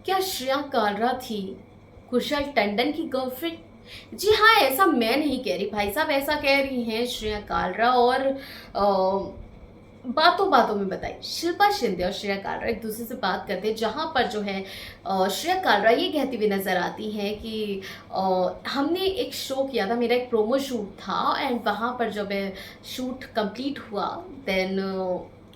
क्या श्रेया कालरा थी कुशल टंडन की गर्लफ्रेंड? जी हाँ, ऐसा मैं नहीं कह रही भाई साहब, ऐसा कह रही हैं श्रेया कालरा। और बातों बातों में बताई शिल्पा शिंदे और श्रेया कालरा एक दूसरे से बात करते हैं, जहाँ पर जो है श्रेया कालरा ये कहती हुई नजर आती हैं कि हमने एक शो किया था, मेरा एक प्रोमो शूट था, एंड वहाँ पर जब शूट कंप्लीट हुआ देन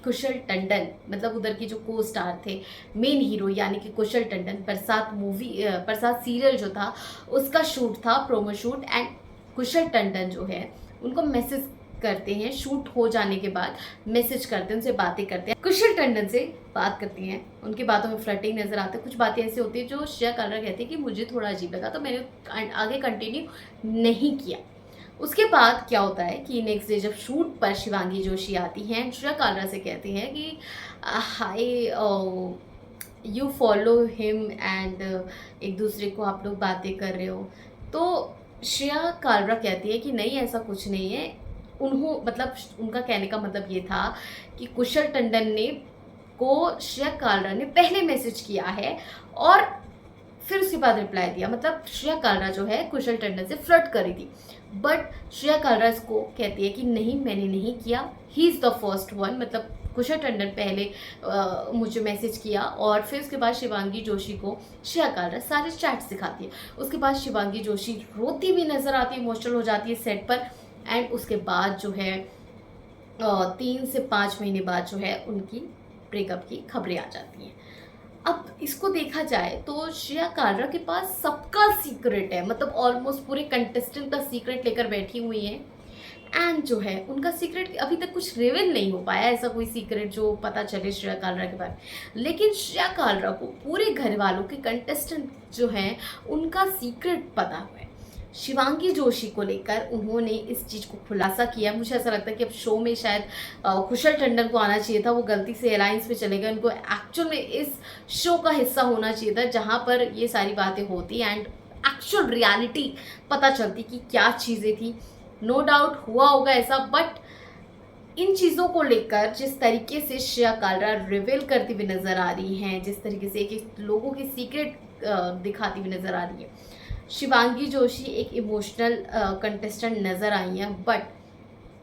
कुशल टंडन, मतलब उधर की जो को स्टार थे, मेन हीरो यानी कि कुशल टंडन, बरसात मूवी बरसात सीरियल जो था उसका शूट था, प्रोमो शूट। एंड कुशल टंडन जो है उनको मैसेज करते हैं, शूट हो जाने के बाद मैसेज करते हैं, उनसे बातें करते हैं, कुशल टंडन से बात करती हैं, उनकी बातों में फ्लर्टिंग नजर आता है। कुछ बातें ऐसी होती है जो श्रेया कालरा कहती है कि मुझे थोड़ा अजीब लगा, तो मैंने आगे कंटिन्यू नहीं किया। उसके बाद क्या होता है कि नेक्स्ट डे जब शूट पर शिवांगी जोशी आती हैं, श्रेया कालरा से कहती हैं कि हाय, यू फॉलो हिम एंड एक दूसरे को आप लोग बातें कर रहे हो। तो श्रेया कालरा कहती है कि नहीं, ऐसा कुछ नहीं है। मतलब उनका कहने का मतलब ये था कि कुशल टंडन ने को श्रेया कालरा ने पहले मैसेज किया है और फिर उसके बाद रिप्लाई दिया। मतलब श्रेया कालरा जो है कुशल टंडन से फ्लर्ट कर रही थी, बट श्रेया कालरा इसको कहती है कि नहीं, मैंने नहीं किया, he is the first one. मतलब कुशल टंडन पहले मुझे मैसेज किया और फिर उसके बाद शिवांगी जोशी को श्रेया कालरा सारे चैट्स दिखाती है। उसके बाद शिवांगी जोशी रोती भी नजर आती है, इमोशनल हो जाती है सेट पर। एंड उसके बाद जो है 3 से 5 महीने बाद जो है उनकी ब्रेकअप की खबरें आ जाती हैं। अब इसको देखा जाए तो श्रेया कालरा के पास सबका सीक्रेट है, मतलब ऑलमोस्ट पूरे कंटेस्टेंट का सीक्रेट लेकर बैठी हुई हैं। एंड जो है उनका सीक्रेट अभी तक कुछ रिवील नहीं हो पाया, ऐसा कोई सीक्रेट जो पता चले श्रेया कालरा के बारे में। लेकिन श्रेया कालरा को पूरे घर वालों के कंटेस्टेंट जो हैं उनका सीक्रेट पता हुआ है। शिवांगी जोशी को लेकर उन्होंने इस चीज़ को खुलासा किया। मुझे ऐसा लगता है कि अब शो में शायद कुशल टंडन को आना चाहिए था, वो गलती से अलायंस में चले गए। उनको एक्चुअल में इस शो का हिस्सा होना चाहिए था जहाँ पर ये सारी बातें होती एंड एक्चुअल रियलिटी पता चलती कि क्या चीज़ें थी। नो डाउट हुआ होगा ऐसा, बट इन चीज़ों को लेकर जिस तरीके से श्रेया कालरा रिवील करती हुई नजर आ रही हैं, जिस तरीके से एक लोगों की सीक्रेट दिखाती हुई नजर आ रही है, शिवांगी जोशी एक इमोशनल कंटेस्टेंट नज़र आई हैं, बट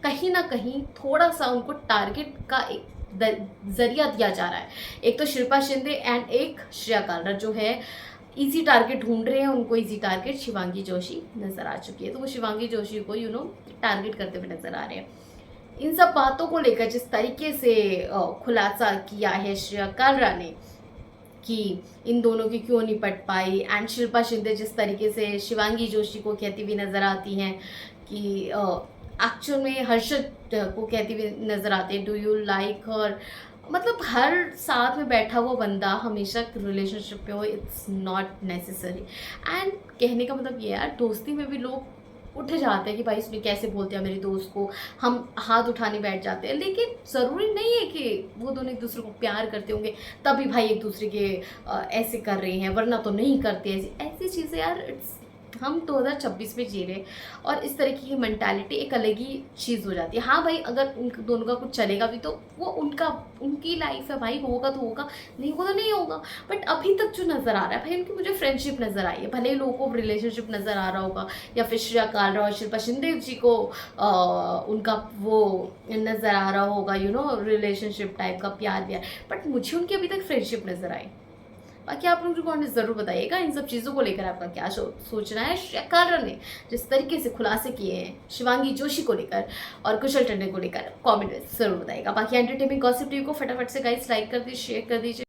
कहीं ना कहीं थोड़ा सा उनको टारगेट का एक जरिया दिया जा रहा है। एक तो शिल्पा शिंदे एंड एक श्रेया कालरा जो है इजी टारगेट ढूंढ रहे हैं, उनको इजी टारगेट शिवांगी जोशी नज़र आ चुकी है, तो वो शिवांगी जोशी को टारगेट करते हुए नज़र आ रहे हैं। इन सब बातों को लेकर जिस तरीके से खुलासा किया है श्रेया कालरा ने कि इन दोनों की क्यों नहीं पट पाई, एंड शिल्पा शिंदे जिस तरीके से शिवांगी जोशी को कहती हुई नजर आती हैं कि एक्चुअल में हर्षद को कहती हुई नजर आते हैं डू यू लाइक हर। मतलब हर साथ में बैठा हुआ बंदा हमेशा रिलेशनशिप पे हो, इट्स नॉट नेसेसरी। एंड कहने का मतलब ये है यार, दोस्ती में भी लोग उठ जाते हैं कि भाई इसने कैसे बोल दिया मेरे दोस्त को, हम हाथ उठाने बैठ जाते हैं। लेकिन ज़रूरी नहीं है कि वो दोनों एक दूसरे को प्यार करते होंगे तभी भाई एक दूसरे के ऐसे कर रहे हैं, वरना तो नहीं करते। ऐसी ऐसी चीज़ें यार, हम 2026 में जी रहे हैं और इस तरीके की मेंटालिटी एक अलग ही चीज़ हो जाती है। हाँ भाई, अगर उन दोनों का कुछ चलेगा भी तो वो उनकी लाइफ है भाई, होगा तो होगा, नहीं होगा तो नहीं होगा। बट अभी तक जो नज़र आ रहा है भाई, उनकी मुझे फ्रेंडशिप नज़र आई है। भले ही लोगों को रिलेशनशिप नज़र आ रहा होगा या फिर श्रेया कालरा और शिल्पा शिंदे जी को उनका वो नज़र आ रहा होगा रिलेशनशिप टाइप का प्यार व्यार, बट मुझे उनकी अभी तक फ्रेंडशिप नज़र आई। बाकी आप लोग कमेंट ज़रूर बताइएगा इन सब चीज़ों को लेकर आपका क्या सोचना है। श्रेया कालरा ने जिस तरीके से खुलासे किए हैं शिवांगी जोशी को लेकर और कुशल टंडन को लेकर, कमेंट में ज़रूर बताइएगा। बाकी एंटरटेनमेंट गॉसिप टीवी को फटाफट से गाइस लाइक कर दीजिए, शेयर कर दीजिए।